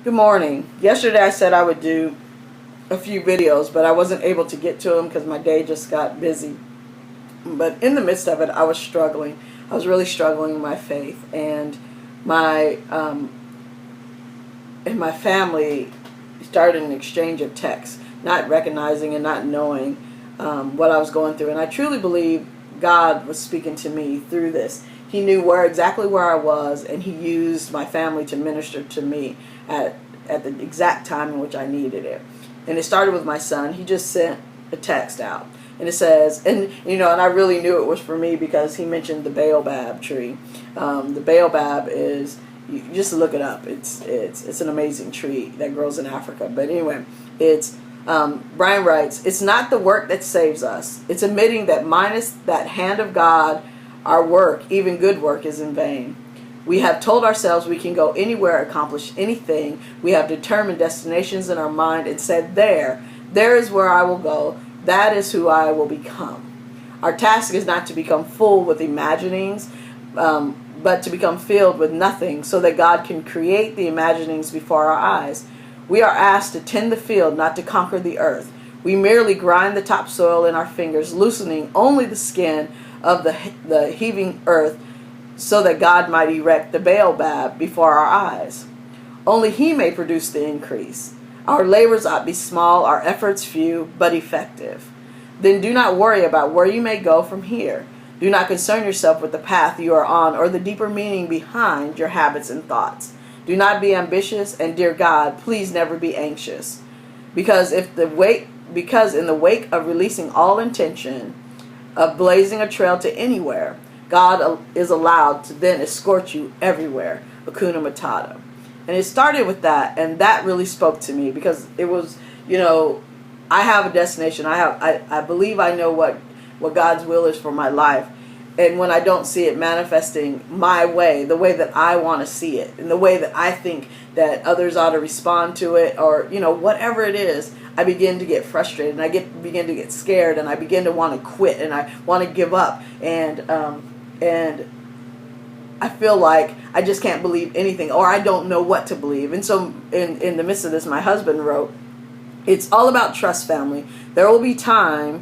Good morning. Yesterday I said I would do a few videos, but I wasn't able to get to them because my day just got busy. But in the midst of it, I was struggling. I was really struggling in my faith, and my family started an exchange of texts, not recognizing and not knowing what I was going through. And I truly believe God was speaking to me through this. He knew exactly where I was, and He used my family to minister to me at the exact time in which I needed it. And it started with my son. He just sent a text out, and it says, and I really knew it was for me because he mentioned the baobab tree. The baobab is, you just look it up. It's an amazing tree that grows in Africa. But anyway, Brian writes, "It's not the work that saves us. It's admitting that minus that hand of God, our work, even good work, is in vain. We have told ourselves we can go anywhere, accomplish anything. We have determined destinations in our mind and said, there is where I will go. That is who I will become. Our task is not to become full with imaginings, but to become filled with nothing so that God can create the imaginings before our eyes. We are asked to tend the field, not to conquer the earth. We merely grind the topsoil in our fingers, loosening only the skin of the heaving earth so that God might erect the baobab before our eyes. Only He may produce the increase. Our labors ought be small, our efforts few, but effective. Then do not worry about where you may go from here. Do not concern yourself with the path you are on or the deeper meaning behind your habits and thoughts. Do not be ambitious, and dear God, please never be anxious. Because in the wake of releasing all intention of blazing a trail to anywhere, God is allowed to then escort you everywhere. Hakuna Matata." And it started with that, and that really spoke to me because it was, I have a destination. I believe I know what God's will is for my life. And when I don't see it manifesting my way, the way that I want to see it, and the way that I think that others ought to respond to it, or, whatever it is, I begin to get frustrated, and I begin to get scared, and I begin to want to quit, and I want to give up, and I feel like I just can't believe anything, or I don't know what to believe. And so in the midst of this, my husband wrote, "It's all about trust, family. There will be a time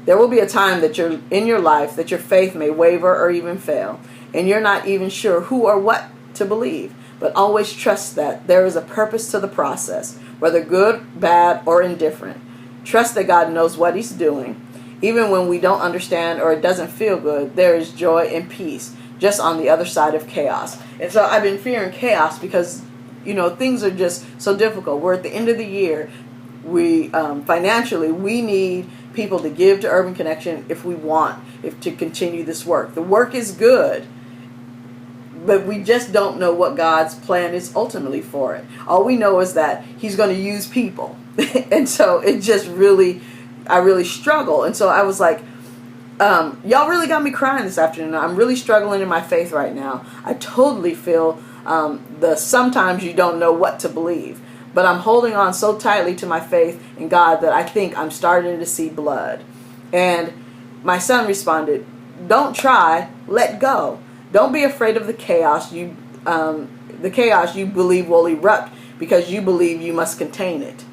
that you're in your life that your faith may waver or even fail, and you're not even sure who or what to believe. But always trust that there is a purpose to the process, whether good, bad, or indifferent. Trust that God knows what He's doing. Even when we don't understand or it doesn't feel good, there is joy and peace just on the other side of chaos." And so I've been fearing chaos because, things are just so difficult. We're at the end of the year. We financially, we need people to give to Urban Connection if to continue this work. The work is good, but we just don't know what God's plan is ultimately for it. All we know is that He's going to use people. And so it just I really struggle. And so I was like, y'all really got me crying this afternoon. I'm really struggling in my faith right now. I totally feel sometimes you don't know what to believe. But I'm holding on so tightly to my faith in God that I think I'm starting to see blood. And my son responded, "Don't try, let go. Don't be afraid of the chaos you believe will erupt because you believe you must contain it.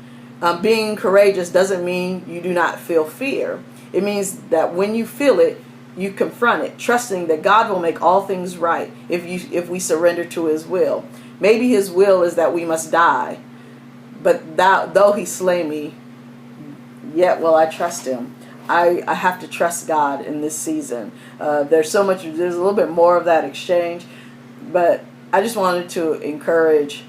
Being courageous doesn't mean you do not feel fear. It means that when you feel it, you confront it, trusting that God will make all things right if we surrender to His will. Maybe His will is that we must die. But though He slay me, yet will I trust Him." I have to trust God in this season. There's a little bit more of that exchange, but I just wanted to encourage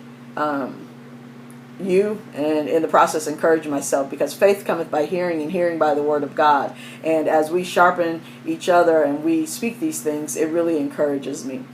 you, and in the process encourage myself, because faith cometh by hearing, and hearing by the word of God. And as we sharpen each other and we speak these things, it really encourages me.